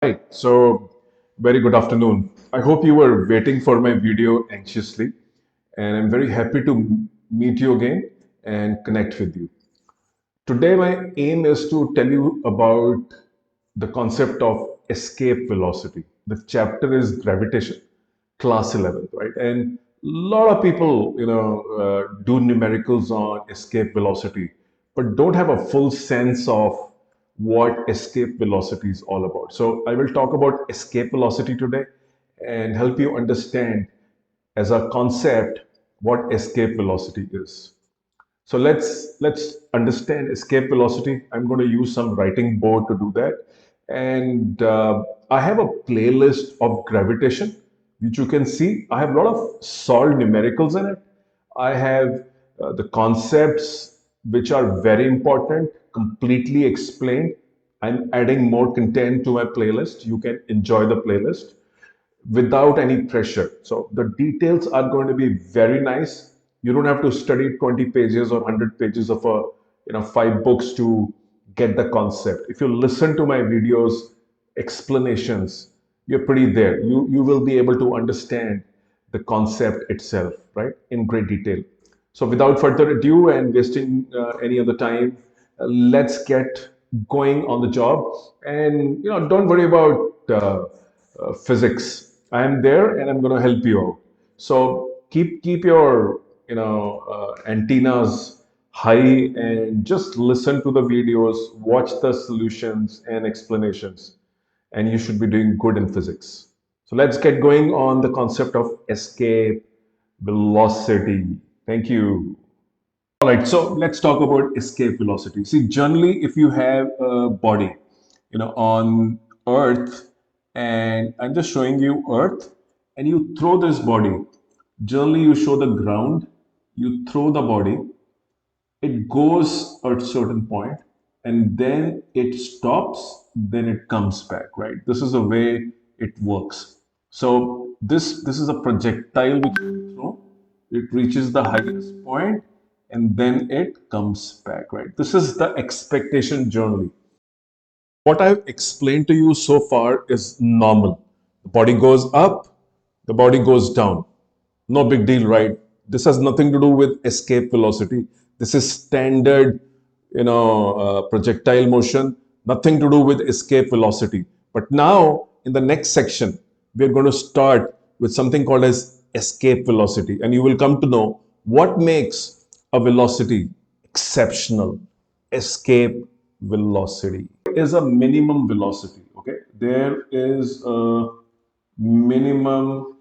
Right, so very good afternoon. I hope you were waiting for my video anxiously, and I'm very happy to meet you again and connect with you. Today, my aim is to tell you about the concept of escape velocity. The chapter is Gravitation, class 11, right? And a lot of people, do numericals on escape velocity, but don't have a full sense of what escape velocity is all about. So I will talk about escape velocity today and help you understand as a concept what escape velocity is. So let's understand escape velocity. I'm going to use some writing board to do that. And I have a playlist of gravitation, which you can see. I have a lot of solved numericals in it. I have the concepts, which are very important, completely explained. I'm adding more content to my playlist. You can enjoy the playlist without any pressure. So the details are going to be very nice. You don't have to study 20 pages or 100 pages of a, 5 books to get the concept. If you listen to my videos, explanations, you're pretty there. You will be able to understand the concept itself, right, in great detail. So without further ado and wasting any other time, let's get going on the job. And don't worry about physics. I am there and I'm going to help you out. So keep your antennas high and just listen to the videos, watch the solutions and explanations, and you should be doing good in physics. So let's get going on the concept of escape velocity. Thank you. All right, so let's talk about escape velocity. See, generally, if you have a body, on Earth, and I'm just showing you Earth, and you throw this body, generally you show the ground, you throw the body, it goes at a certain point, and then it stops, then it comes back, right? This is the way it works. So this is a projectile which you throw, it reaches the highest point, and then it comes back, right? This is the expectation generally. What I've explained to you so far is normal. The body goes up, the body goes down. No big deal, right? This has nothing to do with escape velocity. This is standard, projectile motion, nothing to do with escape velocity. But now, in the next section, we're going to start with something called as escape velocity. And you will come to know what makes a velocity exceptional. Escape velocity is a minimum velocity. Okay, there is a minimum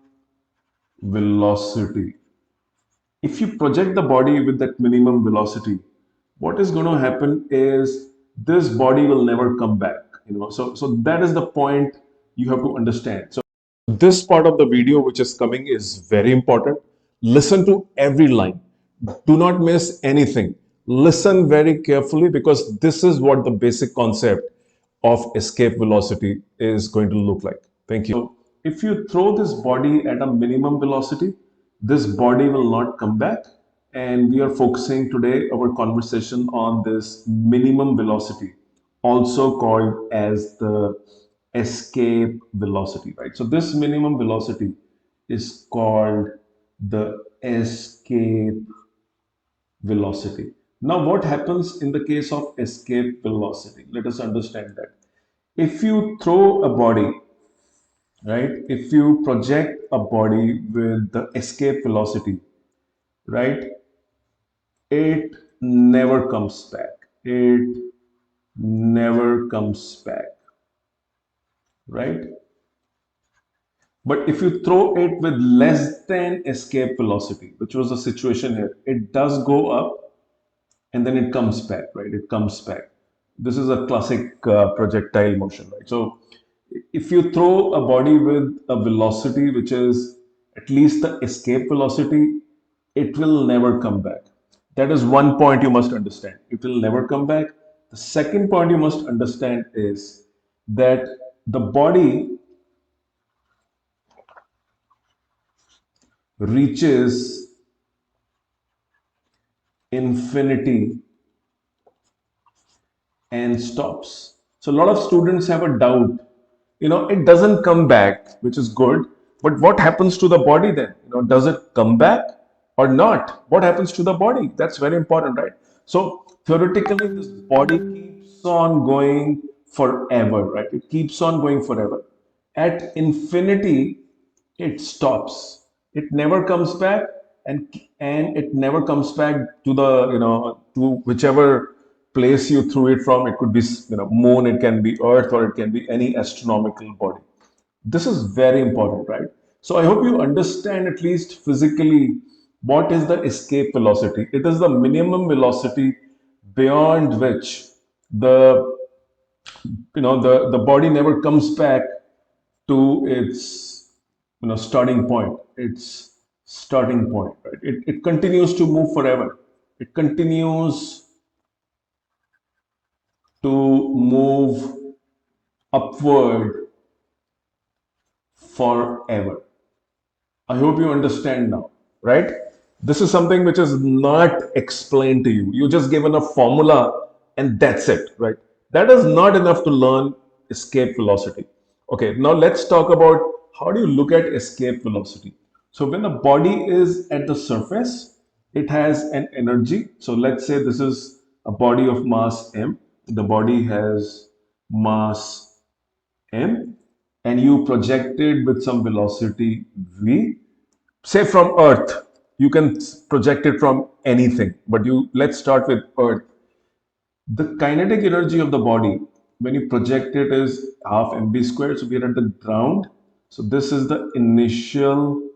velocity. If you project the body with that minimum velocity, what is going to happen is this body will never come back. So that is the point you have to understand. So this part of the video which is coming is very important. Listen to every line. Do not miss anything. Listen very carefully because this is what the basic concept of escape velocity is going to look like. Thank you. So if you throw this body at a minimum velocity, this body will not come back. And we are focusing today our conversation on this minimum velocity, also called as the escape velocity, right? So this minimum velocity is called the escape velocity. Now, what happens in the case of escape velocity? Let us understand that. If you throw a body, right? If you project a body with the escape velocity, right? It never comes back. It never comes back, right? But if you throw it with less than escape velocity, which was the situation here, it does go up and then it comes back, right? It comes back. This is a classic projectile motion, right? So if you throw a body with a velocity which is at least the escape velocity, it will never come back. That is one point you must understand. It will never come back. The second point you must understand is that the body reaches infinity and stops. So a lot of students have a doubt it doesn't come back, which is good. But what happens to the body then? Does it come back or not? What happens to the body? That's very important, right? So theoretically, this body keeps on going forever, right? It keeps on going forever. At infinity, it stops. It never comes back, and it never comes back to the to whichever place you threw it from. It could be moon, it can be earth, or it can be any astronomical body. This is very important, right? So I hope you understand at least physically what is the escape velocity. It is the minimum velocity beyond which the the body never comes back to its starting point. Its starting point, right? It continues to move forever. It continues to move upward forever. I hope you understand now, right? This is something which is not explained to you. You're just given a formula and that's it, right? That is not enough to learn escape velocity. Okay, now let's talk about how do you look at escape velocity. So when the body is at the surface, it has an energy. So let's say this is a body of mass m. The body has mass m, and you project it with some velocity v, say from earth. You can project it from anything, but you let's start with earth. The kinetic energy of the body when you project it is half mv squared. So we are at the ground. So this is the initial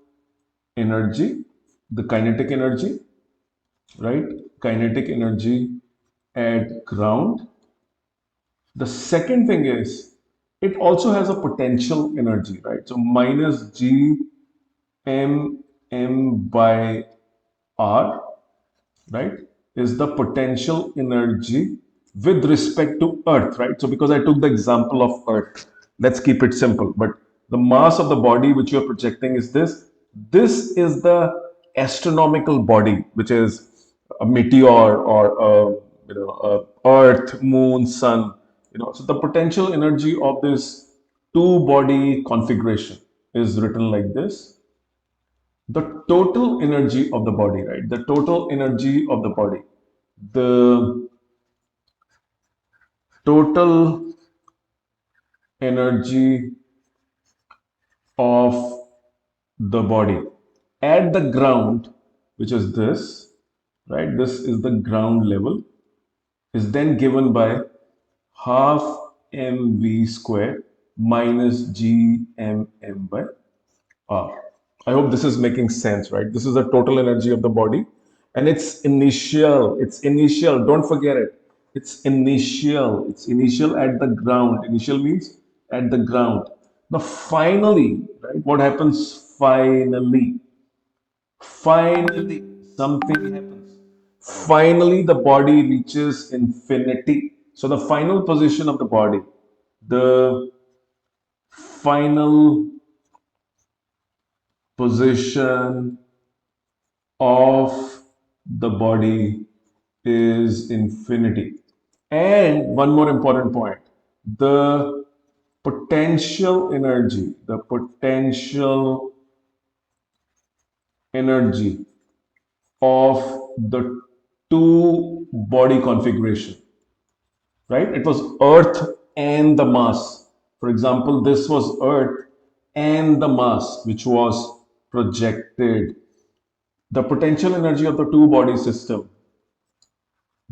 energy, the kinetic energy, right? Kinetic energy at ground. The second thing is it also has a potential energy, right? So minus g m by r, right, is the potential energy with respect to earth, right? So because I took the example of earth, let's keep it simple. But the mass of the body which you're projecting is this is the astronomical body, which is a meteor or a earth, moon, sun. So the potential energy of this two body configuration is written like this: the total energy of the body, right? The total energy of the body. The total energy of the body at the ground, which is this, right? This is the ground level, is then given by half mv squared minus gmm by R. I hope this is making sense, right? This is the total energy of the body, and it's initial. It's initial. Don't forget it. It's initial. It's initial at the ground. Initial means at the ground. Now, finally, right? What happens finally? Finally, something happens. Finally, the body reaches infinity. So, the final position of the body, the final position of the body is infinity. And one more important point, the potential energy of the two body configuration, right? It was earth and the mass. For example, this was earth and the mass which was projected. The potential energy of the two body system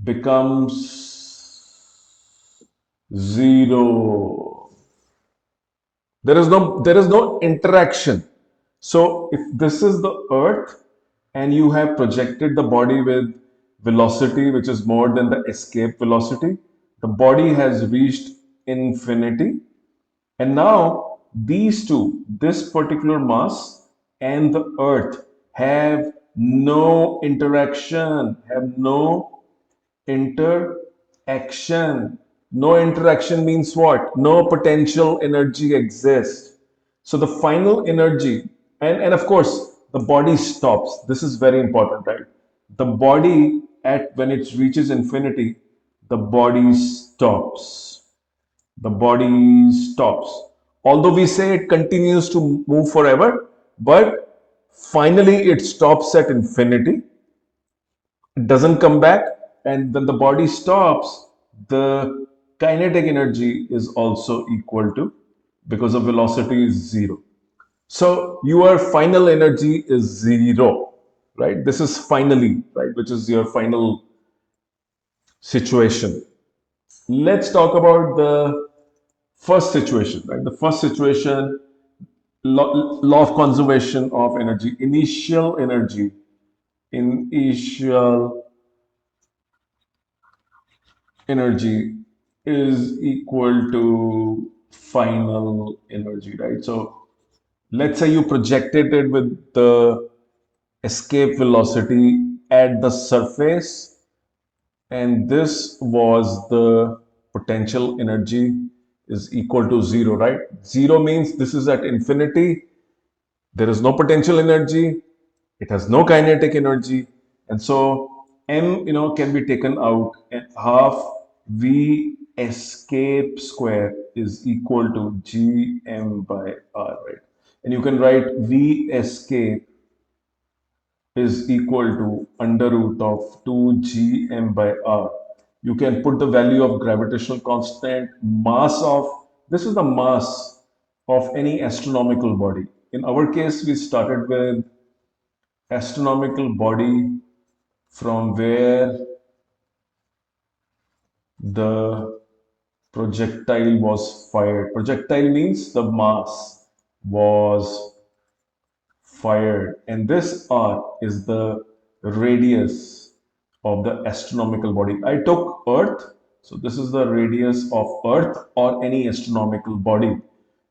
becomes zero. There is no interaction. So if this is the earth and you have projected the body with velocity which is more than the escape velocity, the body has reached infinity. And now these two, this particular mass and the earth, have no interaction, have no interaction. No interaction means what? No potential energy exists. So the final energy, and of course, the body stops. This is very important, right? The body, at when it reaches infinity, the body stops. The body stops. Although we say it continues to move forever, but finally it stops at infinity. It doesn't come back. And when the body stops, the kinetic energy is also equal to, because the velocity is zero. So your final energy is zero, right? This is finally, right, which is your final situation. Let's talk about the first situation, right? The first situation, law of conservation of energy, initial energy is equal to final energy, right? So let's say you projected it with the escape velocity at the surface, and this was the potential energy is equal to zero, right? Zero means this is at infinity. There is no potential energy. It has no kinetic energy. And so M, can be taken out, and half V escape square is equal to Gm by R, right? And you can write V escape is equal to under root of 2 Gm by R. You can put the value of gravitational constant, mass of, this is the mass of any astronomical body. In our case, we started with astronomical body from where the projectile was fired. Projectile means the mass was fired, and this r is the radius of the astronomical body. I took Earth, so this is the radius of Earth or any astronomical body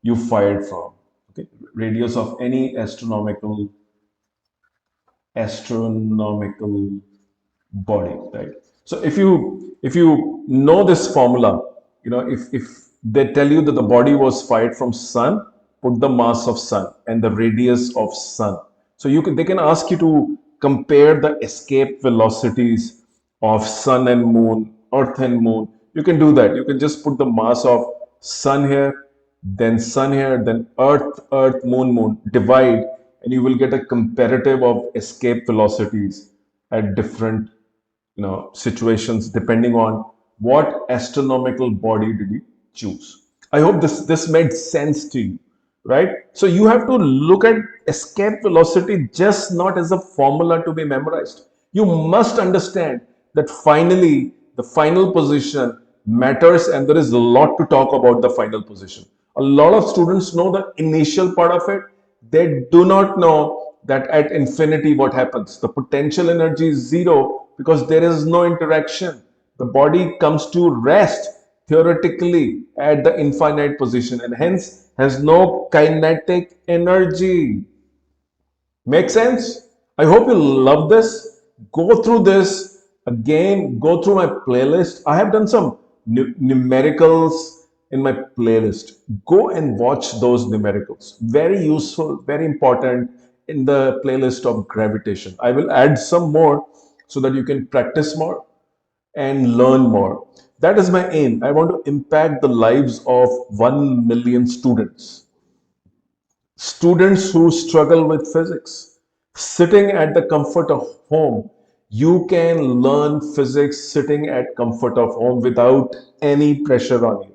you fired from. Okay, radius of any astronomical body, right? So if you know this formula, if they tell you that the body was fired from sun, put the mass of sun and the radius of sun. So they can ask you to compare the escape velocities of sun and moon, earth and moon. You can do that. You can just put the mass of sun here, then earth, moon, divide, and you will get a comparative of escape velocities at different situations depending on what astronomical body did you choose. I hope this made sense to you, right? So you have to look at escape velocity just not as a formula to be memorized. You must understand that finally the final position matters, and there is a lot to talk about the final position. A lot of students know the initial part of it. They do not know that at infinity what happens. The potential energy is zero because there is no interaction. The body comes to rest theoretically at the infinite position and hence has no kinetic energy. Make sense? I hope you love this. Go through this again. Go through my playlist. I have done some numericals in my playlist. Go and watch those numericals. Very useful, very important in the playlist of gravitation. I will add some more so that you can practice more and learn more. That is my aim. I want to impact the lives of 1 million students. Students who struggle with physics, sitting at the comfort of home. You can learn physics sitting at comfort of home without any pressure on you.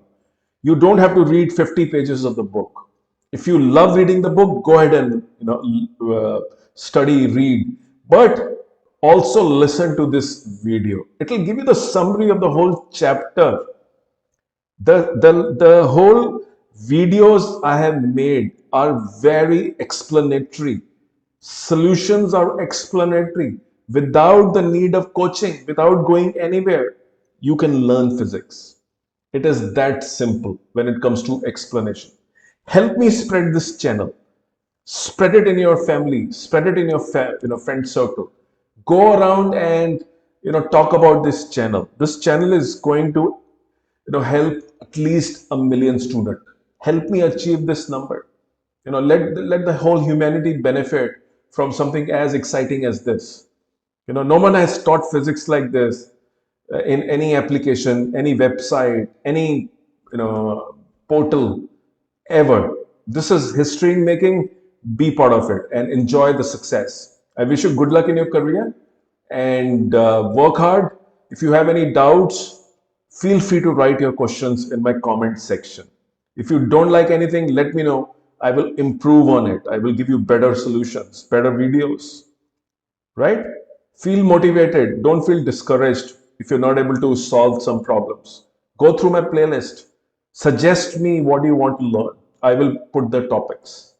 You don't have to read 50 pages of the book. If you love reading the book, go ahead and study, read, but also listen to this video. It will give you the summary of the whole chapter. The whole videos I have made are very explanatory. Solutions are explanatory. Without the need of coaching, without going anywhere, you can learn physics. It is that simple when it comes to explanation. Help me spread this channel. Spread it in your family. Spread it in your friend circle. Go around and talk about this channel. This channel is going to help at least 1 million students. Help me achieve this number. Let the whole humanity benefit from something as exciting as this. No one has taught physics like this in any application, any website, any portal. ever. This is history making. Be part of it and enjoy the success. I wish you good luck in your career and work hard. If you have any doubts, feel free to write your questions in my comment section. If you don't like anything, let me know. I will improve on it. I will give you better solutions, better videos, right? Feel motivated. Don't feel discouraged if you're not able to solve some problems. Go through my playlist. Suggest me what you want to learn. I will put the topics.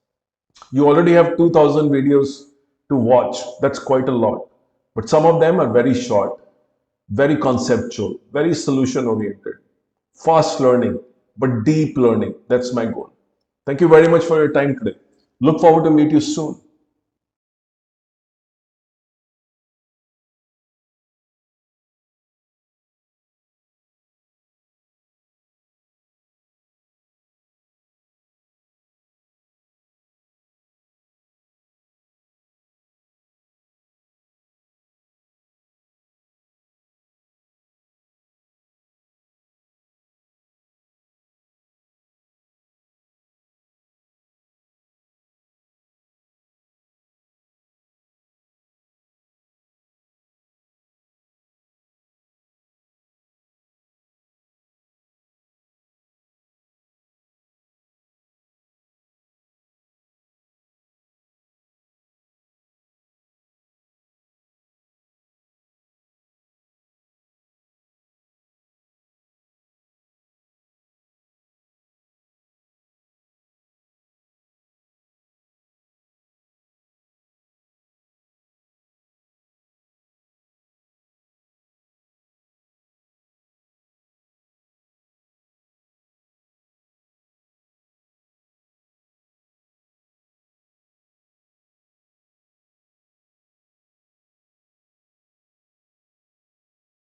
You already have 2000 videos to watch. That's quite a lot. But some of them are very short, very conceptual, very solution oriented, fast learning, but deep learning. That's my goal. Thank you very much for your time today. Look forward to meet you soon.